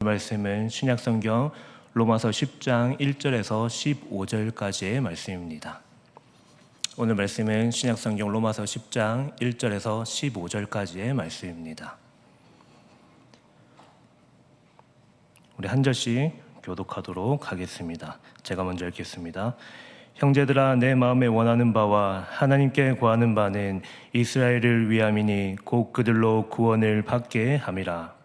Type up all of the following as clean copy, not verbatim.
말씀은 신약성경 로마서 10장 1절에서 15절까지의 말씀입니다. 오늘 말씀은 신약성경 로마서 10장 1절에서 15절까지의 말씀입니다. 우리 한 절씩 교독하도록 하겠습니다. 제가 먼저 읽겠습니다. 형제들아, 내 마음에 원하는 바와 하나님께 구하는 바는 이스라엘을 위함이니 곧 그들로 구원을 받게 함이라.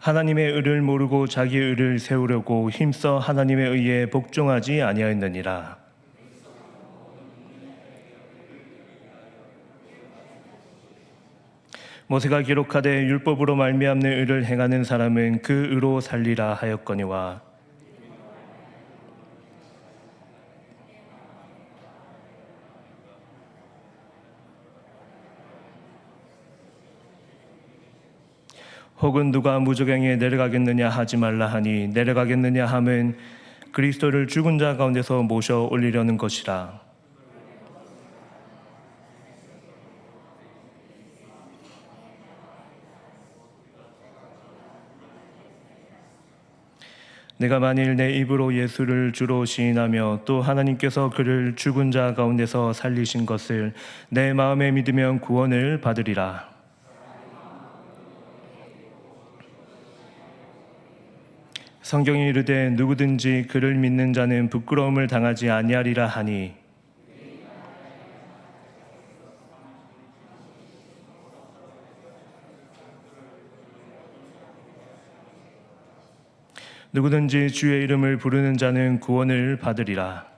하나님의 의를 모르고 자기 의를 세우려고 힘써 하나님의 의에 복종하지 아니하였느니라. 모세가 기록하되 율법으로 말미암는 의를 행하는 사람은 그 의로 살리라 하였거니와 혹은 누가 무저갱에 내려가겠느냐 하지 말라 하니 내려가겠느냐 함은 그리스도를 죽은 자 가운데서 모셔 올리려는 것이라. 내가 만일 내 입으로 예수를 주로 시인하며 또 하나님께서 그를 죽은 자 가운데서 살리신 것을 내 마음에 믿으면 구원을 받으리라. 성경이 이르되 누구든지 그를 믿는 자는 부끄러움을 당하지 아니하리라 하니 누구든지 주의 이름을 부르는 자는 구원을 받으리라.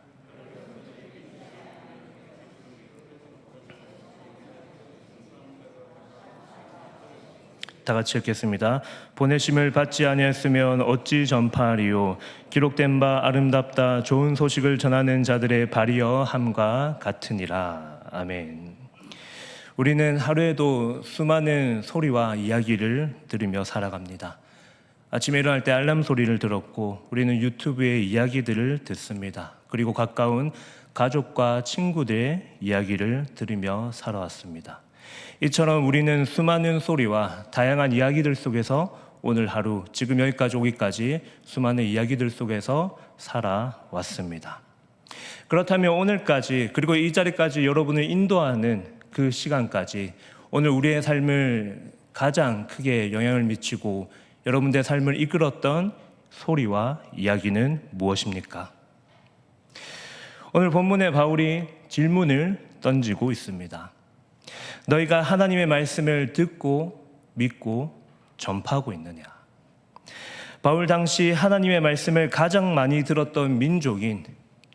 다 같이 읽겠습니다. 보내심을 받지 아니했으면 어찌 전파하리요. 기록된 바 아름답다 좋은 소식을 전하는 자들의 발이여 함과 같으니라. 아멘. 우리는 하루에도 수많은 소리와 이야기를 들으며 살아갑니다. 아침에 일어날 때 알람 소리를 들었고 우리는 유튜브의 이야기들을 듣습니다. 그리고 가까운 가족과 친구들의 이야기를 들으며 살아왔습니다. 이처럼 우리는 수많은 소리와 다양한 이야기들 속에서 오늘 하루, 지금 여기까지 오기까지 수많은 이야기들 속에서 살아왔습니다. 그렇다면 오늘까지, 그리고 이 자리까지 여러분을 인도하는 그 시간까지 오늘 우리의 삶을 가장 크게 영향을 미치고 여러분들의 삶을 이끌었던 소리와 이야기는 무엇입니까? 오늘 본문에 바울이 질문을 던지고 있습니다. 너희가 하나님의 말씀을 듣고 믿고 전파하고 있느냐? 바울 당시 하나님의 말씀을 가장 많이 들었던 민족인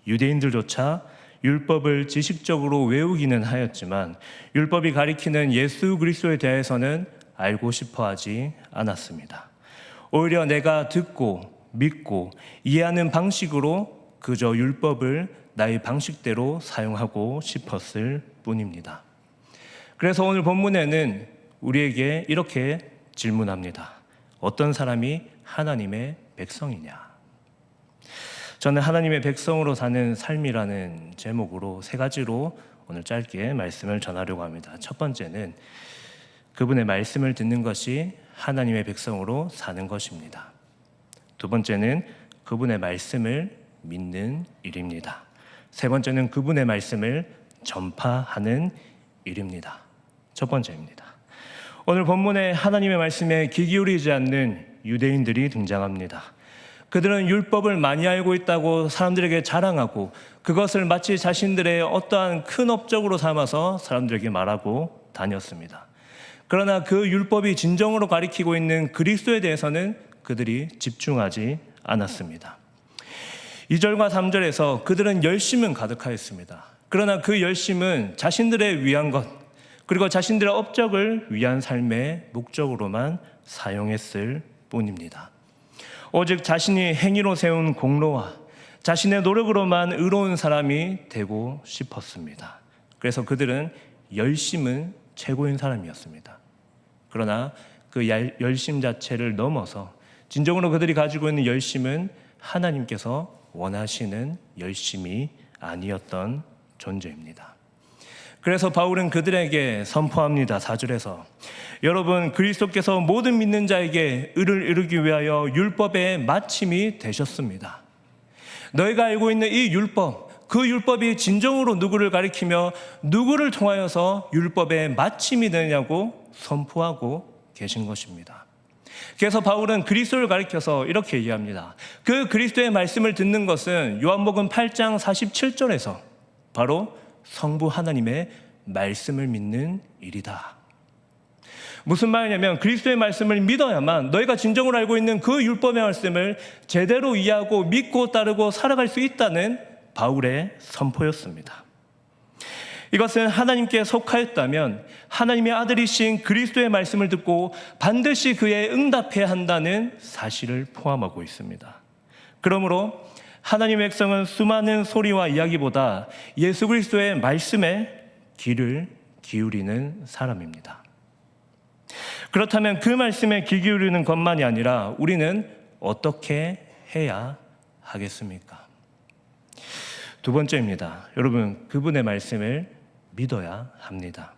유대인들조차 율법을 지식적으로 외우기는 하였지만 율법이 가리키는 예수 그리스도에 대해서는 알고 싶어 하지 않았습니다. 오히려 내가 듣고 믿고 이해하는 방식으로 그저 율법을 나의 방식대로 사용하고 싶었을 뿐입니다. 그래서 오늘 본문에는 우리에게 이렇게 질문합니다. 어떤 사람이 하나님의 백성이냐? 저는 하나님의 백성으로 사는 삶이라는 제목으로 세 가지로 오늘 짧게 말씀을 전하려고 합니다. 첫 번째는 그분의 말씀을 듣는 것이 하나님의 백성으로 사는 것입니다. 두 번째는 그분의 말씀을 믿는 일입니다. 세 번째는 그분의 말씀을 전파하는 일입니다. 첫 번째입니다. 오늘 본문에 하나님의 말씀에 귀 기울이지 않는 유대인들이 등장합니다. 그들은 율법을 많이 알고 있다고 사람들에게 자랑하고 그것을 마치 자신들의 어떠한 큰 업적으로 삼아서 사람들에게 말하고 다녔습니다. 그러나 그 율법이 진정으로 가리키고 있는 그리스도에 대해서는 그들이 집중하지 않았습니다. 2절과 3절에서 그들은 열심은 가득하였습니다. 그러나 그 열심은 자신들의 위한 것, 그리고 자신들의 업적을 위한 삶의 목적으로만 사용했을 뿐입니다. 오직 자신이 행위로 세운 공로와 자신의 노력으로만 의로운 사람이 되고 싶었습니다. 그래서 그들은 열심은 최고인 사람이었습니다. 그러나 그 열심 자체를 넘어서 진정으로 그들이 가지고 있는 열심은 하나님께서 원하시는 열심이 아니었던 존재입니다. 그래서 바울은 그들에게 선포합니다. 4절에서 여러분 그리스도께서 모든 믿는 자에게 의를 이루기 위하여 율법의 마침이 되셨습니다. 너희가 알고 있는 이 율법, 그 율법이 진정으로 누구를 가리키며 누구를 통하여서 율법의 마침이 되느냐고 선포하고 계신 것입니다. 그래서 바울은 그리스도를 가리켜서 이렇게 얘기합니다. 그 그리스도의 말씀을 듣는 것은 요한복음 8장 47절에서 바로 성부 하나님의 말씀을 믿는 일이다. 무슨 말이냐면 그리스도의 말씀을 믿어야만 너희가 진정으로 알고 있는 그 율법의 말씀을 제대로 이해하고 믿고 따르고 살아갈 수 있다는 바울의 선포였습니다. 이것은 하나님께 속하였다면 하나님의 아들이신 그리스도의 말씀을 듣고 반드시 그에 응답해야 한다는 사실을 포함하고 있습니다. 그러므로 하나님의 백성은 수많은 소리와 이야기보다 예수 그리스도의 말씀에 귀를 기울이는 사람입니다. 그렇다면 그 말씀에 귀 기울이는 것만이 아니라 우리는 어떻게 해야 하겠습니까? 두 번째입니다. 여러분, 그분의 말씀을 믿어야 합니다.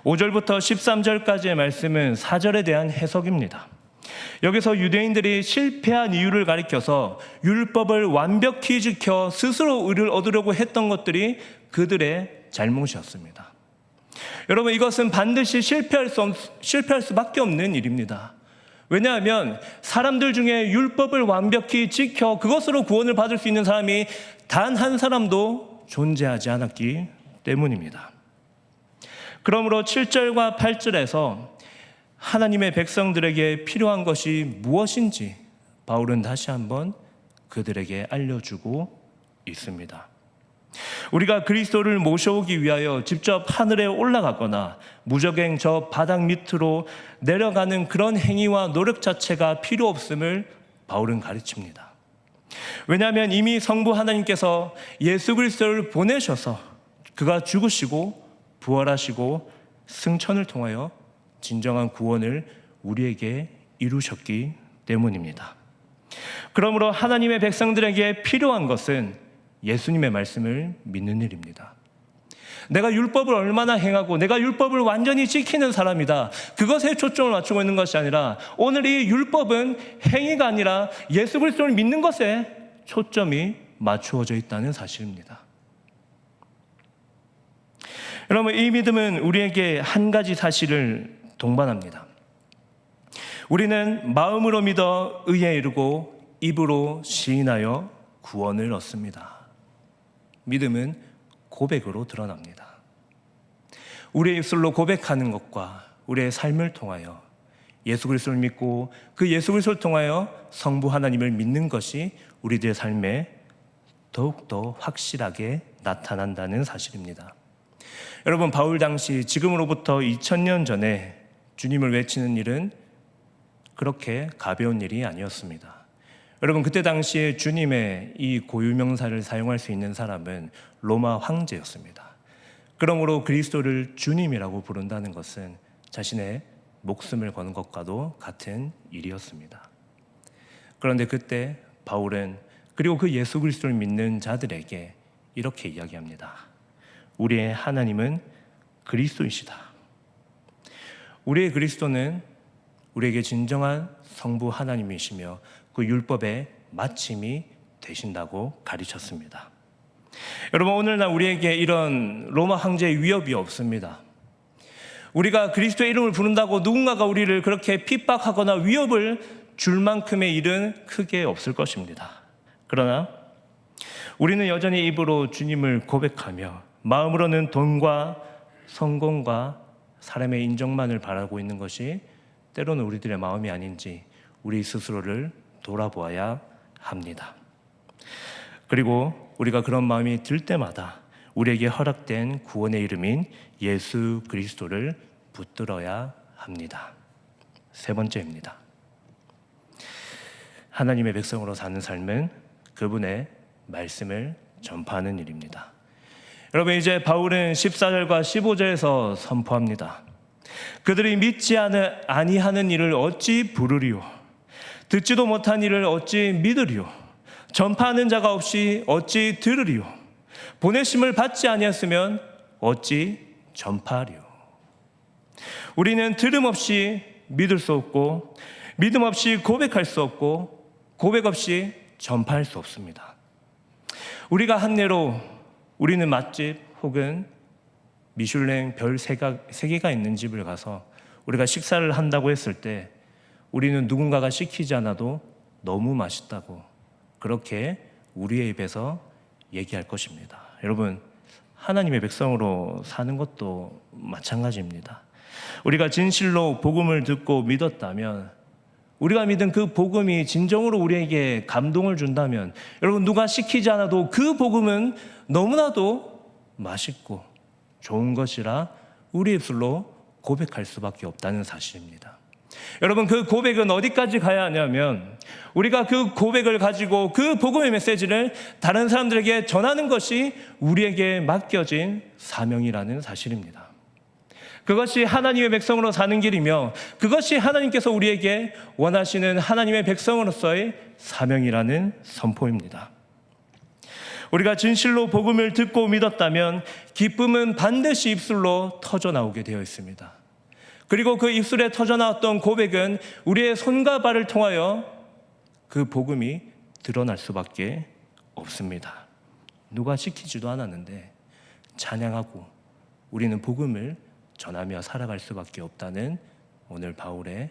5절부터 13절까지의 말씀은 4절에 대한 해석입니다. 여기서 유대인들이 실패한 이유를 가리켜서 율법을 완벽히 지켜 스스로 의를 얻으려고 했던 것들이 그들의 잘못이었습니다. 여러분, 이것은 반드시 실패할 수밖에 없는 일입니다. 왜냐하면 사람들 중에 율법을 완벽히 지켜 그것으로 구원을 받을 수 있는 사람이 단 한 사람도 존재하지 않았기 때문입니다. 그러므로 7절과 8절에서 하나님의 백성들에게 필요한 것이 무엇인지 바울은 다시 한번 그들에게 알려주고 있습니다. 우리가 그리스도를 모셔오기 위하여 직접 하늘에 올라가거나 무적행 저 바닥 밑으로 내려가는 그런 행위와 노력 자체가 필요 없음을 바울은 가르칩니다. 왜냐하면 이미 성부 하나님께서 예수 그리스도를 보내셔서 그가 죽으시고 부활하시고 승천을 통하여 진정한 구원을 우리에게 이루셨기 때문입니다. 그러므로 하나님의 백성들에게 필요한 것은 예수님의 말씀을 믿는 일입니다. 내가 율법을 얼마나 행하고 내가 율법을 완전히 지키는 사람이다, 그것에 초점을 맞추고 있는 것이 아니라 오늘 이 율법은 행위가 아니라 예수 그리스도를 믿는 것에 초점이 맞추어져 있다는 사실입니다. 여러분, 이 믿음은 우리에게 한 가지 사실을 동반합니다. 우리는 마음으로 믿어 의에 이르고 입으로 시인하여 구원을 얻습니다. 믿음은 고백으로 드러납니다. 우리의 입술로 고백하는 것과 우리의 삶을 통하여 예수 그리스도를 믿고 그 예수 그리스도를 통하여 성부 하나님을 믿는 것이 우리들의 삶에 더욱더 확실하게 나타난다는 사실입니다. 여러분, 바울 당시 지금으로부터 2000년 전에 주님을 외치는 일은 그렇게 가벼운 일이 아니었습니다. 여러분, 그때 당시에 주님의 이 고유명사를 사용할 수 있는 사람은 로마 황제였습니다. 그러므로 그리스도를 주님이라고 부른다는 것은 자신의 목숨을 거는 것과도 같은 일이었습니다. 그런데 그때 바울은 그리고 그 예수 그리스도를 믿는 자들에게 이렇게 이야기합니다. 우리의 하나님은 그리스도이시다. 우리의 그리스도는 우리에게 진정한 성부 하나님이시며 그 율법의 마침이 되신다고 가르쳤습니다. 여러분, 오늘날 우리에게 이런 로마 황제의 위협이 없습니다. 우리가 그리스도의 이름을 부른다고 누군가가 우리를 그렇게 핍박하거나 위협을 줄 만큼의 일은 크게 없을 것입니다. 그러나 우리는 여전히 입으로 주님을 고백하며 마음으로는 돈과 성공과 사람의 인정만을 바라고 있는 것이 때로는 우리들의 마음이 아닌지 우리 스스로를 돌아보아야 합니다. 그리고 우리가 그런 마음이 들 때마다 우리에게 허락된 구원의 이름인 예수 그리스도를 붙들어야 합니다. 세 번째입니다. 하나님의 백성으로 사는 삶은 그분의 말씀을 전파하는 일입니다. 여러분, 이제 바울은 14절과 15절에서 선포합니다. 그들이 믿지 아니하는 일을 어찌 부르리요? 듣지도 못한 일을 어찌 믿으리요? 전파하는 자가 없이 어찌 들으리요? 보내심을 받지 아니했으면 어찌 전파하리요. 우리는 들음 없이 믿을 수 없고, 믿음 없이 고백할 수 없고, 고백 없이 전파할 수 없습니다. 우리가 한례로 우리는 맛집 혹은 미슐랭 별 3개가 있는 집을 가서 우리가 식사를 한다고 했을 때 우리는 누군가가 시키지 않아도 너무 맛있다고 그렇게 우리의 입에서 얘기할 것입니다. 여러분, 하나님의 백성으로 사는 것도 마찬가지입니다. 우리가 진실로 복음을 듣고 믿었다면, 우리가 믿은 그 복음이 진정으로 우리에게 감동을 준다면, 여러분, 누가 시키지 않아도 그 복음은 너무나도 맛있고 좋은 것이라 우리 입술로 고백할 수밖에 없다는 사실입니다. 여러분, 그 고백은 어디까지 가야 하냐면 우리가 그 고백을 가지고 그 복음의 메시지를 다른 사람들에게 전하는 것이 우리에게 맡겨진 사명이라는 사실입니다. 그것이 하나님의 백성으로 사는 길이며 그것이 하나님께서 우리에게 원하시는 하나님의 백성으로서의 사명이라는 선포입니다. 우리가 진실로 복음을 듣고 믿었다면 기쁨은 반드시 입술로 터져나오게 되어 있습니다. 그리고 그 입술에 터져나왔던 고백은 우리의 손과 발을 통하여 그 복음이 드러날 수밖에 없습니다. 누가 시키지도 않았는데 찬양하고 우리는 복음을 전하며 살아갈 수밖에 없다는 오늘 바울의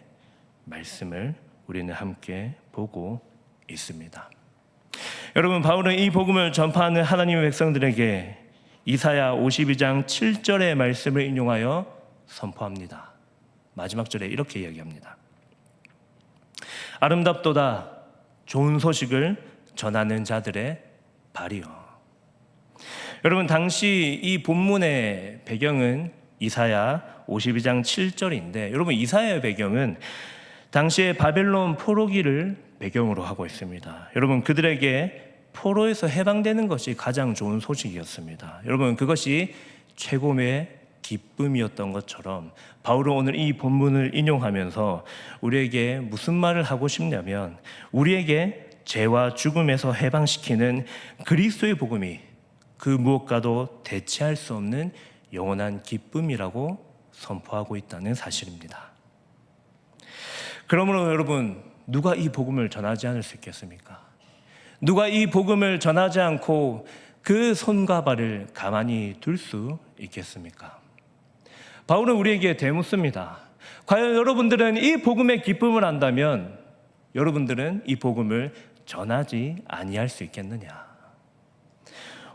말씀을 우리는 함께 보고 있습니다. 여러분, 바울은 이 복음을 전파하는 하나님의 백성들에게 이사야 52장 7절의 말씀을 인용하여 선포합니다. 마지막 절에 이렇게 이야기합니다. 아름답도다 좋은 소식을 전하는 자들의 발이여. 여러분, 당시 이 본문의 배경은 이사야 52장 7절인데, 여러분, 이사야의 배경은 당시에 바벨론 포로기를 배경으로 하고 있습니다. 여러분, 그들에게 포로에서 해방되는 것이 가장 좋은 소식이었습니다. 여러분, 그것이 최고의 기쁨이었던 것처럼 바울은 오늘 이 본문을 인용하면서 우리에게 무슨 말을 하고 싶냐면, 우리에게 죄와 죽음에서 해방시키는 그리스도의 복음이 그 무엇과도 대체할 수 없는 영원한 기쁨이라고 선포하고 있다는 사실입니다. 그러므로 여러분, 누가 이 복음을 전하지 않을 수 있겠습니까? 누가 이 복음을 전하지 않고 그 손과 발을 가만히 둘 수 있겠습니까? 바울은 우리에게 되묻습니다. 과연 여러분들은 이 복음의 기쁨을 안다면 여러분들은 이 복음을 전하지 아니할 수 있겠느냐?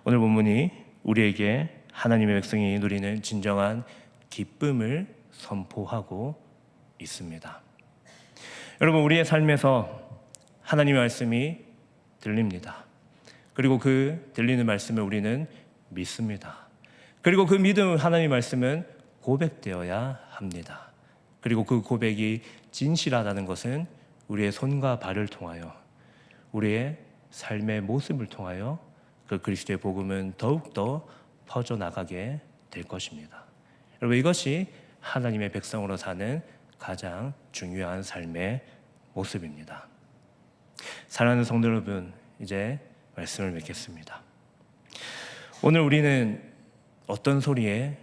오늘 본문이 우리에게 하나님의 백성이 누리는 진정한 기쁨을 선포하고 있습니다. 여러분, 우리의 삶에서 하나님의 말씀이 들립니다. 그리고 그 들리는 말씀을 우리는 믿습니다. 그리고 그 믿음 하나님의 말씀은 고백되어야 합니다. 그리고 그 고백이 진실하다는 것은 우리의 손과 발을 통하여, 우리의 삶의 모습을 통하여 그 그리스도의 복음은 더욱더 퍼져나가게 될 것입니다. 여러분, 이것이 하나님의 백성으로 사는 가장 중요한 삶의 모습입니다. 사랑하는 성도 여러분, 이제 말씀을 맺겠습니다. 오늘 우리는 어떤 소리에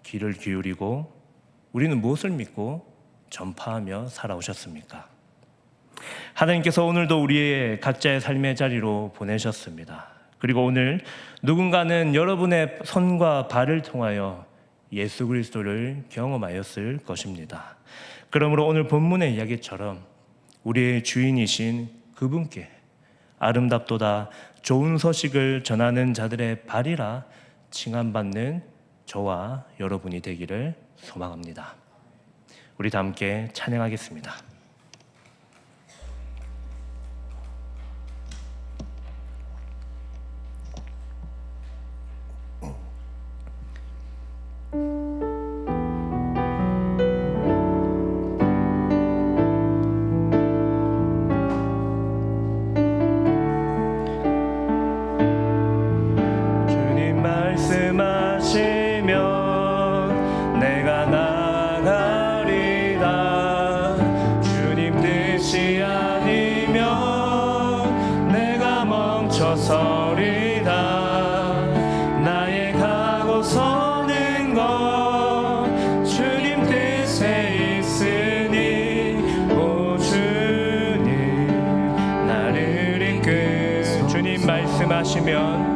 귀를 기울이고 우리는 무엇을 믿고 전파하며 살아오셨습니까? 하나님께서 오늘도 우리의 각자의 삶의 자리로 보내셨습니다. 그리고 오늘 누군가는 여러분의 손과 발을 통하여 예수 그리스도를 경험하였을 것입니다. 그러므로 오늘 본문의 이야기처럼 우리의 주인이신 그분께 아름답도다 좋은 소식을 전하는 자들의 발이라 칭함받는 저와 여러분이 되기를 소망합니다. 우리 다 함께 찬양하겠습니다. 서리다 나의 각오서는 말씀하시면